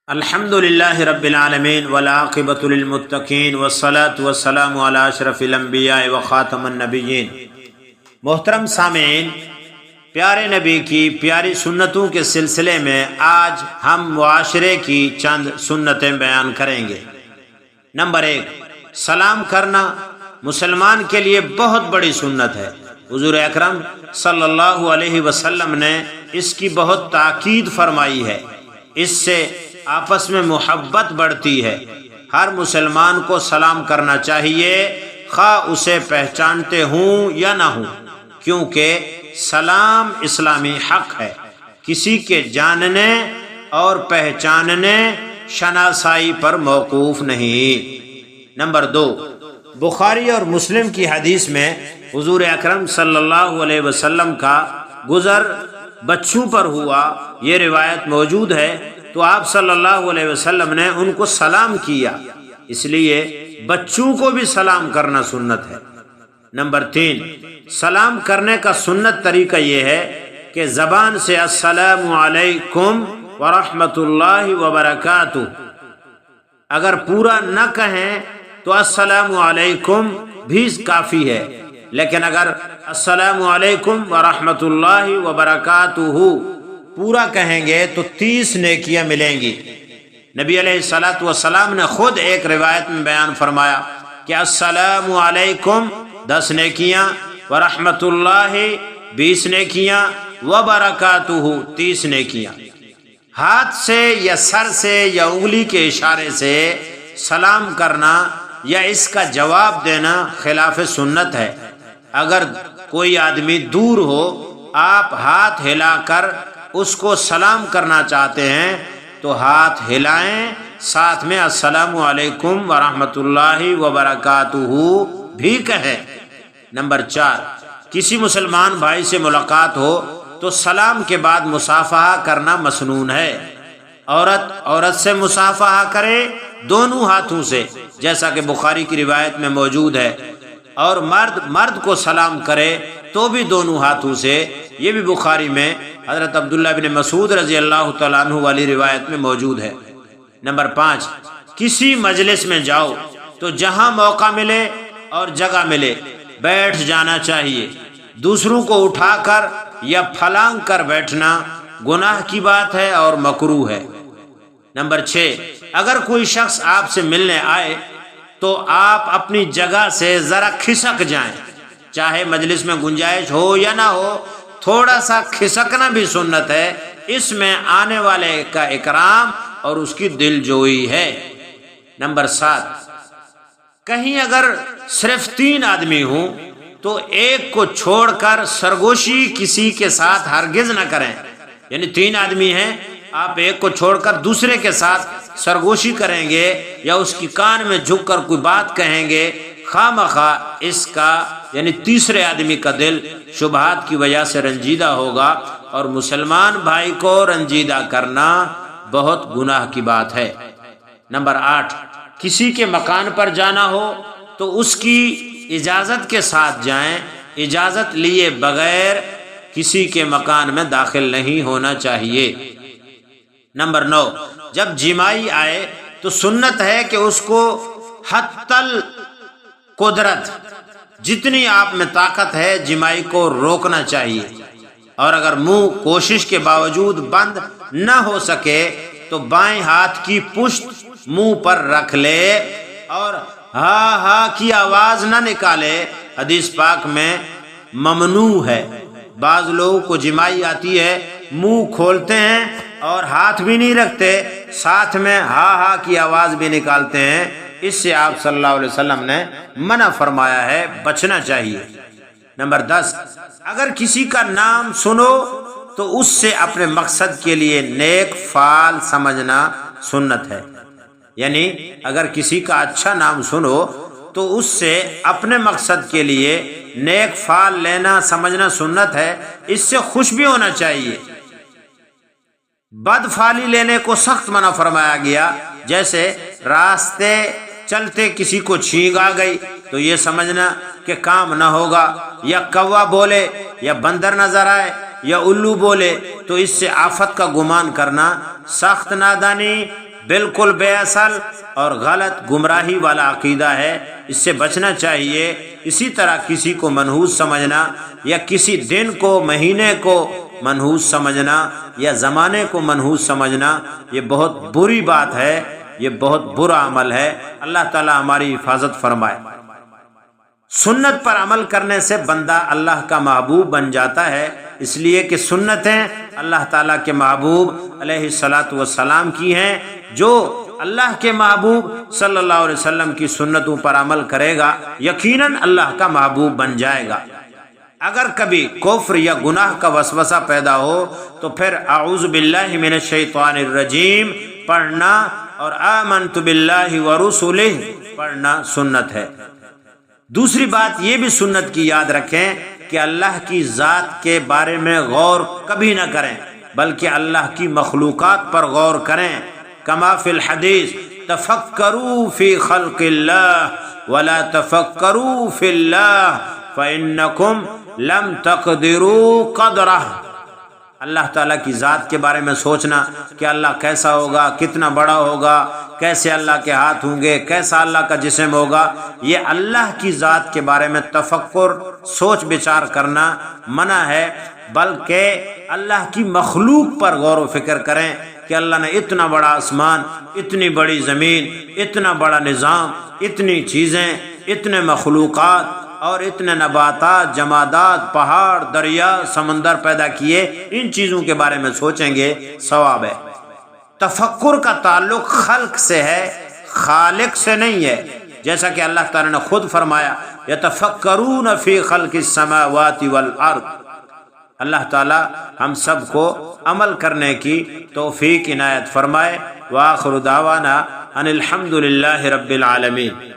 الحمد للہ رب العالمین والعاقبۃ للمتقین والصلاة والسلام علی اشرف الانبیاء وخاتم النبیین۔ محترم سامعین، پیارے نبی کی پیاری سنتوں کے سلسلے میں آج ہم معاشرے کی چند سنتیں بیان کریں گے۔ نمبر 1، سلام کرنا مسلمان کے لیے بہت بڑی سنت ہے۔ حضور اکرم صلی اللہ علیہ وسلم نے اس کی بہت تاکید فرمائی ہے۔ اس سے آپس میں محبت بڑھتی ہے۔ ہر مسلمان کو سلام کرنا چاہیے، خواہ اسے پہچانتے ہوں یا نہ ہوں، کیونکہ سلام اسلامی حق ہے، کسی کے جاننے اور پہچاننے شناسائی پر موقوف نہیں۔ نمبر 2، بخاری اور مسلم کی حدیث میں حضور اکرم صلی اللہ علیہ وسلم کا گزر بچوں پر ہوا، یہ روایت موجود ہے، تو آپ صلی اللہ علیہ وسلم نے ان کو سلام کیا، اس لیے بچوں کو بھی سلام کرنا سنت ہے۔ نمبر 3، سلام کرنے کا سنت طریقہ یہ ہے کہ زبان سے السلام علیکم ورحمۃ اللہ وبرکاتہ، اگر پورا نہ کہیں تو السلام علیکم بھی کافی ہے، لیکن اگر السلام علیکم ورحمۃ اللہ وبرکاتہ پورا کہیں گے تو 30 نیکیاں ملیں گی۔ نبی علیہ الصلوۃ والسلام نے خود ایک روایت میں بیان فرمایا کہ السلام علیکم 10 نیکیاں، ورحمۃ اللہ 20 نیکیاں، وبرکاتہ 30 نیکیاں۔ ہاتھ سے یا سر سے یا انگلی کے اشارے سے سلام کرنا یا اس کا جواب دینا خلاف سنت ہے۔ اگر کوئی آدمی دور ہو، آپ ہاتھ ہلا کر اس کو سلام کرنا چاہتے ہیں تو ہاتھ ہلائیں، ساتھ میں السلام علیکم ورحمۃ اللہ وبرکاتہ بھی کہیں۔ نمبر 4، کسی مسلمان بھائی سے ملاقات ہو تو سلام کے بعد مصافحہ کرنا مسنون ہے۔ عورت سے مصافحہ کرے دونوں ہاتھوں سے، جیسا کہ بخاری کی روایت میں موجود ہے، اور مرد کو سلام کرے تو بھی دونوں ہاتھوں سے، یہ بھی بخاری میں حضرت عبداللہ بن مسعود رضی اللہ تعالیٰ عنہ والی روایت میں موجود ہے۔ نمبر 5، کسی مجلس میں جاؤ تو جہاں موقع ملے اور جگہ ملے بیٹھ جانا چاہیے۔ دوسروں کو اٹھا کر یا پھلانگ کر بیٹھنا گناہ کی بات ہے اور مکروہ ہے۔ نمبر 6، اگر کوئی شخص آپ سے ملنے آئے تو آپ اپنی جگہ سے ذرا کھسک جائیں، چاہے مجلس میں گنجائش ہو یا نہ ہو، تھوڑا سا کھسکنا بھی سنت ہے، اس میں آنے والے کا اکرام اور اس کی دل جوئی ہے۔ نمبر 7، کہیں اگر صرف 3 آدمی ہوں تو ایک کو چھوڑ کر سرگوشی کسی کے ساتھ ہرگز نہ کریں، یعنی 3 آدمی ہیں، آپ ایک کو چھوڑ کر دوسرے کے ساتھ سرگوشی کریں گے یا اس کی کان میں جھک کر کوئی بات کہیں گے، خواہ مخواہ اس کا یعنی تیسرے آدمی کا دل شبہات کی وجہ سے رنجیدہ ہوگا، اور مسلمان بھائی کو رنجیدہ کرنا بہت گناہ کی بات ہے۔ نمبر 8، کسی کے مکان پر جانا ہو تو اس کی اجازت کے ساتھ جائیں، اجازت لیے بغیر کسی کے مکان میں داخل نہیں ہونا چاہیے۔ نمبر 9، جب جمائی آئے تو سنت ہے کہ اس کو حتی القدرت، جتنی آپ میں طاقت ہے، جمائی کو روکنا چاہیے، اور اگر منہ کوشش کے باوجود بند نہ ہو سکے تو بائیں ہاتھ کی پشت منہ پر رکھ لے اور ہا ہا کی آواز نہ نکالے۔ حدیث پاک میں ممنوع ہے۔ بعض لوگوں کو جمائی آتی ہے، منہ کھولتے ہیں اور ہاتھ بھی نہیں رکھتے، ساتھ میں ہا ہا کی آواز بھی نکالتے ہیں، اس سے آپ صلی اللہ علیہ وسلم نے منع فرمایا ہے، بچنا چاہیے۔ نمبر 10، اگر کسی کا نام سنو تو اس سے اپنے مقصد کے لیے نیک فعل سمجھنا سنت ہے، یعنی اگر کسی کا اچھا نام سنو تو اس سے اپنے مقصد کے لیے نیک فعل لینا سمجھنا سنت ہے، اس سے خوش بھی ہونا چاہیے۔ بد فعلی لینے کو سخت منع فرمایا گیا، جیسے راستے چلتے کسی کو چھینک آ گئی تو یہ سمجھنا کہ کام نہ ہوگا، یا کوا بولے یا بندر نظر آئے یا الو بولے تو اس سے آفت کا گمان کرنا سخت نادانی بالکل بے اصل اور غلط گمراہی والا عقیدہ ہے، اس سے بچنا چاہیے۔ اسی طرح کسی کو منحوس سمجھنا یا کسی دن کو، مہینے کو منحوس سمجھنا یا زمانے کو منحوس سمجھنا، یہ بہت بری بات ہے، یہ بہت برا عمل ہے۔ اللہ تعالی ہماری حفاظت فرمائے۔ سنت پر عمل کرنے سے بندہ اللہ کا محبوب بن جاتا ہے، اس لیے کہ سنتیں اللہ تعالیٰ کے محبوب علیہ الصلاۃ والسلام کی ہیں۔ جو اللہ کے محبوب صلی اللہ علیہ وسلم کی سنتوں پر عمل کرے گا یقیناً اللہ کا محبوب بن جائے گا۔ اگر کبھی کفر یا گناہ کا وسوسہ پیدا ہو تو پھر اعوذ باللہ من الشیطان الرجیم پڑھنا اور آمنت باللہ ورسلہ پڑھنا سنت ہے۔ دوسری بات یہ بھی سنت کی یاد رکھیں کہ اللہ کی ذات کے بارے میں غور کبھی نہ کریں، بلکہ اللہ کی مخلوقات پر غور کریں۔ کما فی الحدیث تفکروا فی خلق اللہ ولا تفکروا فی اللہ فإنکم لم تقدروا قدرہ۔ اللہ تعالیٰ کی ذات کے بارے میں سوچنا کہ اللہ کیسا ہوگا، کتنا بڑا ہوگا، کیسے اللہ کے ہاتھ ہوں گے، کیسا اللہ کا جسم ہوگا، یہ اللہ کی ذات کے بارے میں تفکر، سوچ بچار کرنا منع ہے، بلکہ اللہ کی مخلوق پر غور و فکر کریں کہ اللہ نے اتنا بڑا آسمان، اتنی بڑی زمین، اتنا بڑا نظام، اتنی چیزیں، اتنے مخلوقات اور اتنے نباتات، جمادات، پہاڑ، دریا، سمندر پیدا کیے۔ ان چیزوں کے بارے میں سوچیں گے ثواب ہے۔ تفکر کا تعلق خلق سے ہے، خالق سے نہیں ہے، جیسا کہ اللہ تعالیٰ نے خود فرمایا یتفکرون فی خلق السماوات والارض۔ اللہ تعالیٰ ہم سب کو عمل کرنے کی توفیق عنایت فرمائے۔ وآخر دعوانا ان الحمد للہ رب العالمین۔